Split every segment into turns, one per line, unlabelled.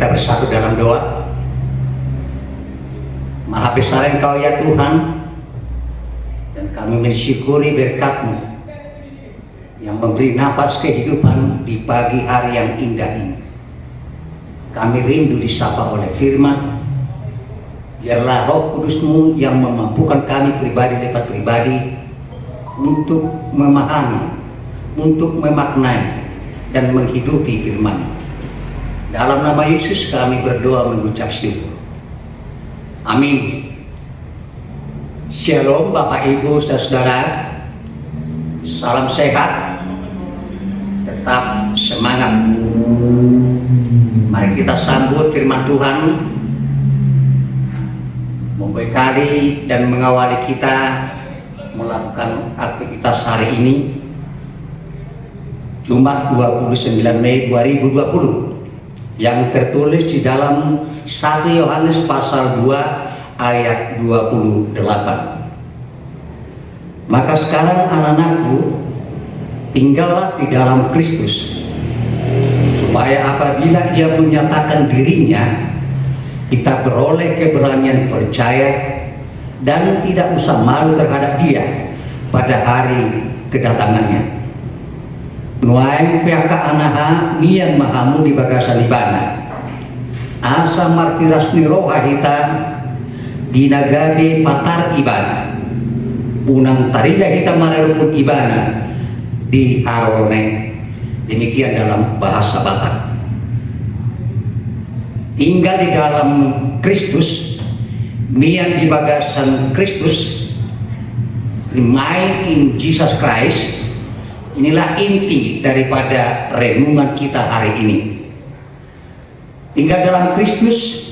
kita bersatu dalam doa. Maha besar Engkau ya Tuhan, dan kami mensyukuri berkat-Mu yang memberi napas kehidupan di pagi hari yang indah ini. Kami rindu disapa oleh firman. Biarlah Roh Kudus-Mu yang memampukan kami pribadi lepas pribadi untuk memahami, untuk memaknai dan menghidupi firman. Dalam nama Yesus kami berdoa mengucap syukur. Amin. Shalom Bapak Ibu Saudara. Salam sehat. Tetap semangat. Mari kita sambut firman Tuhan, membekali dan mengawali kita melakukan aktivitas hari ini, Jumat 29 Mei 2020, yang tertulis di dalam 1 Yohanes pasal 2 ayat 28. Maka sekarang anak-anakku, tinggallah di dalam Kristus, supaya apabila Ia menyatakan dirinya, kita beroleh keberanian percaya dan tidak usah malu terhadap Dia pada hari kedatangannya. Nuai pihaka anaha mian mahamu di bagasan ibana asa martiras ni roha hita dinagabe patar ibana unang tariga hita maralupun ibana di arone. Demikian dalam bahasa Batak. Tinggal di dalam Kristus, mian di bagasan Kristus, remain in Jesus Christ. Inilah inti daripada renungan kita hari ini. Tinggal dalam Kristus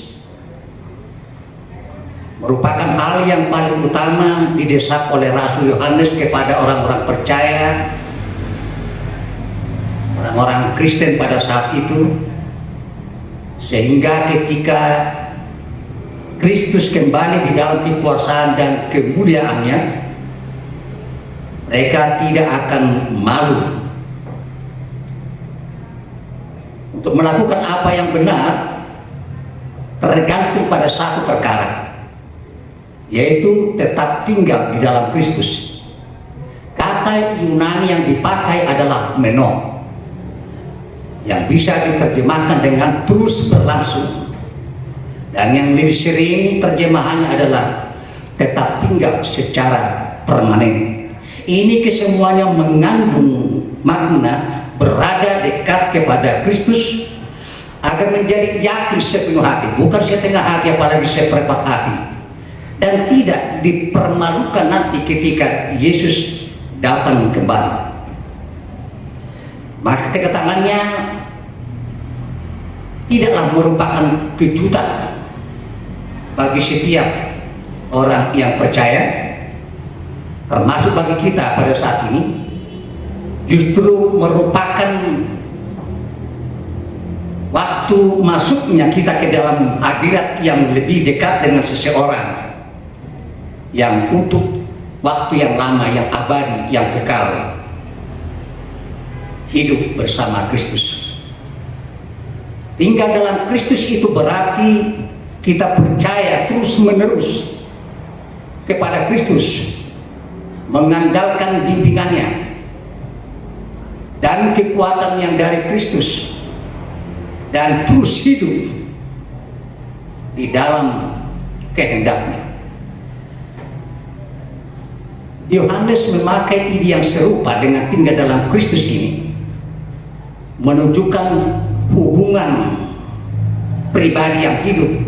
merupakan hal yang paling utama didesak oleh Rasul Yohanes kepada orang-orang percaya, orang-orang Kristen pada saat itu, sehingga ketika Kristus kembali di dalam kekuasaan dan kemuliaannya, mereka tidak akan malu untuk melakukan apa yang benar, tergantung pada satu perkara, yaitu tetap tinggal di dalam Kristus. Kata Yunani yang dipakai adalah meno, yang bisa diterjemahkan dengan terus berlangsung, dan yang lebih sering terjemahannya adalah tetap tinggal secara permanen. Ini kesemuanya mengandung makna berada dekat kepada Kristus agar menjadi yakin sepenuh hati, bukan setengah hati apalagi seperempat hati, dan tidak dipermalukan nanti ketika Yesus datang kembali. Maka kedatangannya tidaklah merupakan kejutan bagi setiap orang yang percaya, termasuk bagi kita pada saat ini. Justru merupakan waktu masuknya kita ke dalam hadirat yang lebih dekat dengan seseorang yang untuk waktu yang lama, yang abadi, yang kekal, hidup bersama Kristus. Tinggal dalam Kristus itu berarti kita percaya terus menerus kepada Kristus, mengandalkan bimbingannya dan kekuatan yang dari Kristus, dan terus hidup di dalam kehendaknya. Yohanes memakai ide yang serupa dengan tinggal dalam Kristus ini, menunjukkan hubungan pribadi yang hidup,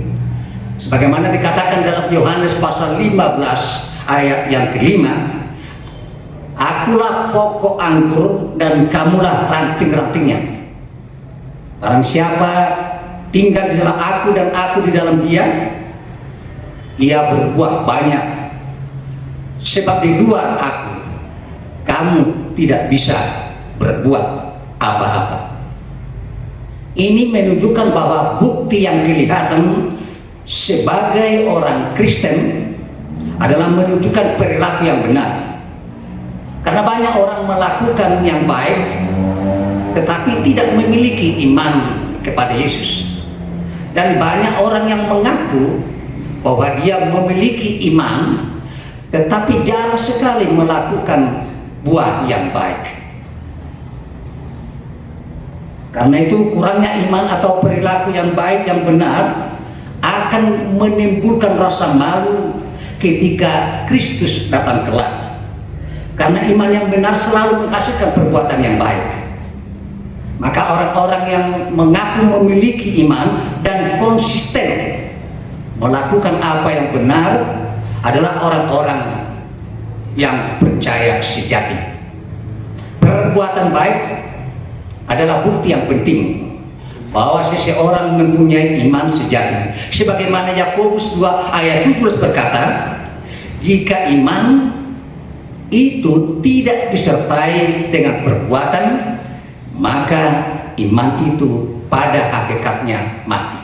sebagaimana dikatakan dalam Yohanes pasal 15 ayat yang kelima, akulah pokok anggur dan kamulah ranting-rantingnya. Barang siapa tinggal di dalam aku dan aku di dalam dia, ia berbuah banyak, sebab di luar aku kamu tidak bisa berbuat apa-apa. Ini menunjukkan bahwa bukti yang kelihatan sebagai orang Kristen adalah menunjukkan perilaku yang benar. Karena banyak orang melakukan yang baik tetapi tidak memiliki iman kepada Yesus. Dan banyak orang yang mengaku bahwa dia memiliki iman, tetapi jarang sekali melakukan buah yang baik. Karena itu kurangnya iman atau perilaku yang baik yang benar akan menimbulkan rasa malu ketika Kristus datang kelak. Karena iman yang benar selalu menghasilkan perbuatan yang baik. Maka orang-orang yang mengaku memiliki iman dan konsisten melakukan apa yang benar adalah orang-orang yang percaya sejati. Perbuatan baik adalah bukti yang penting bahwa seseorang mempunyai iman sejati. Sebagaimana Yakobus 2 ayat 17 berkata, jika iman itu tidak disertai dengan perbuatan, maka iman itu pada hakikatnya mati.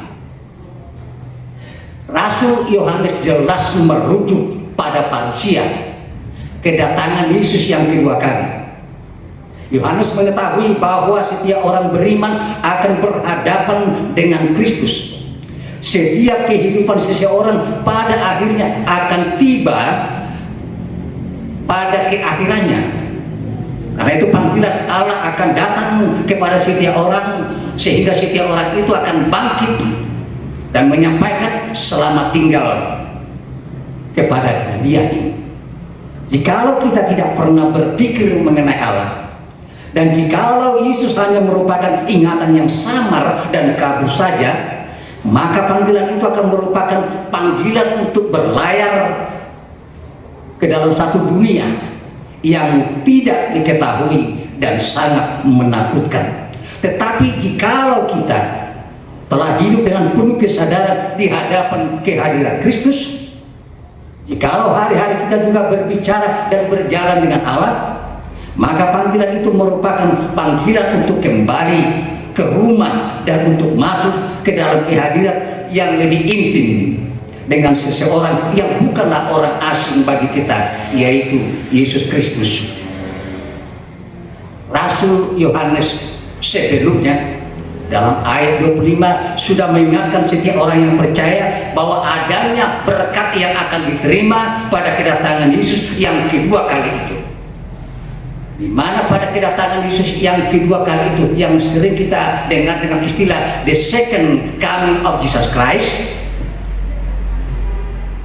Rasul Yohanes jelas merujuk pada parusia kedatangan Yesus yang kedua kali. Yohanes mengetahui bahwa setiap orang beriman akan berhadapan dengan Kristus. Setiap kehidupan seseorang pada akhirnya akan tiba pada keakhirannya. Karena itu panggilan Allah akan datang kepada setiap orang, sehingga setiap orang itu akan bangkit dan menyampaikan selamat tinggal kepada dunia ini. Jikalau kita tidak pernah berpikir mengenai Allah, dan jikalau Yesus hanya merupakan ingatan yang samar dan kabur saja, maka panggilan itu akan merupakan panggilan untuk berlayar ke dalam satu dunia yang tidak diketahui dan sangat menakutkan. Tetapi jikalau kita telah hidup dengan penuh kesadaran di hadapan kehadiran Kristus, jikalau hari-hari kita juga berbicara dan berjalan dengan Allah, maka panggilan itu merupakan panggilan untuk kembali ke rumah dan untuk masuk ke dalam kehadiran yang lebih intim dengan seseorang yang bukanlah orang asing bagi kita, yaitu Yesus Kristus. Rasul Yohanes sebelumnya dalam ayat 25 sudah mengingatkan setiap orang yang percaya bahwa adanya berkat yang akan diterima pada kedatangan Yesus yang kedua kali itu. Di mana pada kedatangan Yesus yang kedua kali itu, yang sering kita dengar dengan istilah the second coming of Jesus Christ,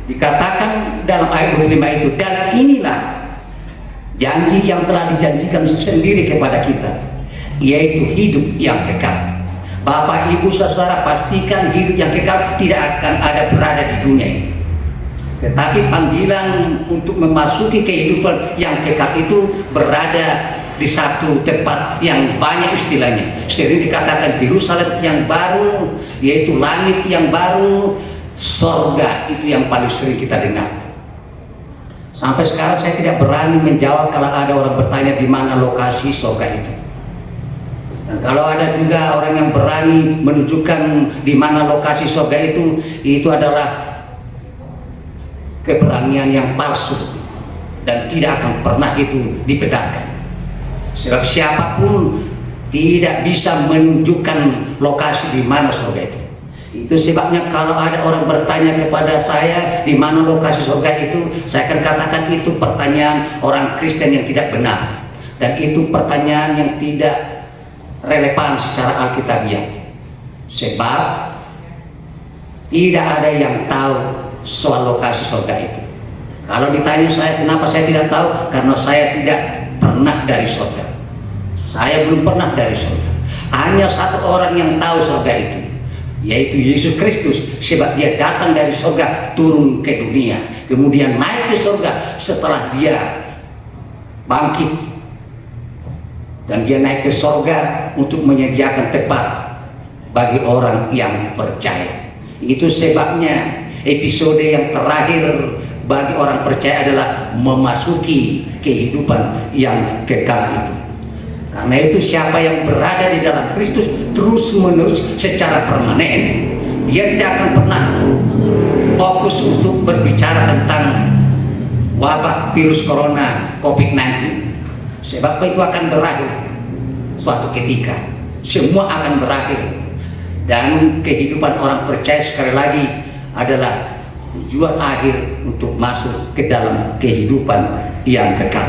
dikatakan dalam ayat 25 itu, dan inilah janji yang telah dijanjikan sendiri kepada kita, yaitu hidup yang kekal. Bapak, Ibu, Saudara, pastikan hidup yang kekal tidak akan ada berada di dunia ini. Tetapi panggilan untuk memasuki kehidupan yang kekal itu berada di satu tempat yang banyak istilahnya. Sering dikatakan Yerusalem yang baru, yaitu langit yang baru, sorga, itu yang paling sering kita dengar. Sampai sekarang saya tidak berani menjawab kalau ada orang bertanya di mana lokasi sorga itu. Dan kalau ada juga orang yang berani menunjukkan di mana lokasi sorga itu adalah keberanian yang palsu dan tidak akan pernah itu dibenarkan. Sebab siapapun tidak bisa menunjukkan lokasi di mana surga itu. Itu sebabnya kalau ada orang bertanya kepada saya di mana lokasi surga itu, saya akan katakan itu pertanyaan orang Kristen yang tidak benar, dan itu pertanyaan yang tidak relevan secara alkitabiah. Sebab tidak ada yang tahu soal lokasi surga itu. Kalau ditanya saya kenapa saya tidak tahu, karena saya tidak pernah dari surga. Saya belum pernah dari surga. Hanya satu orang yang tahu surga itu, yaitu Yesus Kristus. Sebab dia datang dari surga turun ke dunia, kemudian naik ke surga setelah dia bangkit, dan dia naik ke surga untuk menyediakan tempat bagi orang yang percaya. Itu sebabnya episode yang terakhir bagi orang percaya adalah memasuki kehidupan yang kekal itu. Karena itu siapa yang berada di dalam Kristus terus menerus secara permanen, dia tidak akan pernah fokus untuk berbicara tentang wabah virus corona COVID-19. Sebab itu akan berakhir suatu ketika, semua akan berakhir. Dan kehidupan orang percaya sekali lagi adalah tujuan akhir untuk masuk ke dalam kehidupan yang kekal.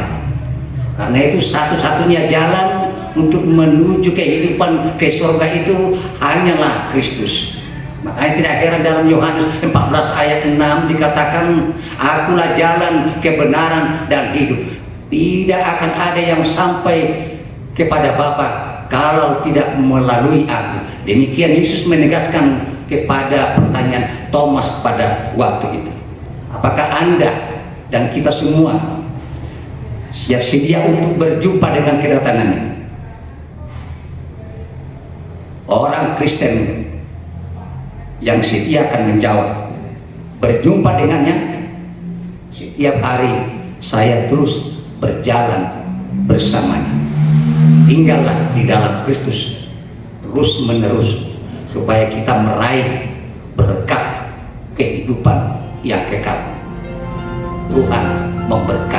Karena itu satu-satunya jalan untuk menuju kehidupan ke surga itu hanyalah Kristus. Makanya tidak heran dalam Yohanes 14 ayat 6 dikatakan, akulah jalan, kebenaran, dan hidup. Tidak akan ada yang sampai kepada Bapa kalau tidak melalui aku. Demikian Yesus menegaskan kepada pertanyaan Thomas pada waktu itu. Apakah Anda dan kita semua siap sedia untuk berjumpa dengan kedatangannya? Orang Kristen yang setia akan menjawab, berjumpa dengannya. Setiap hari saya terus berjalan bersamanya. Tinggallah di dalam Kristus terus menerus supaya kita meraih berkat kehidupan yang kekal. Tuhan memberkati.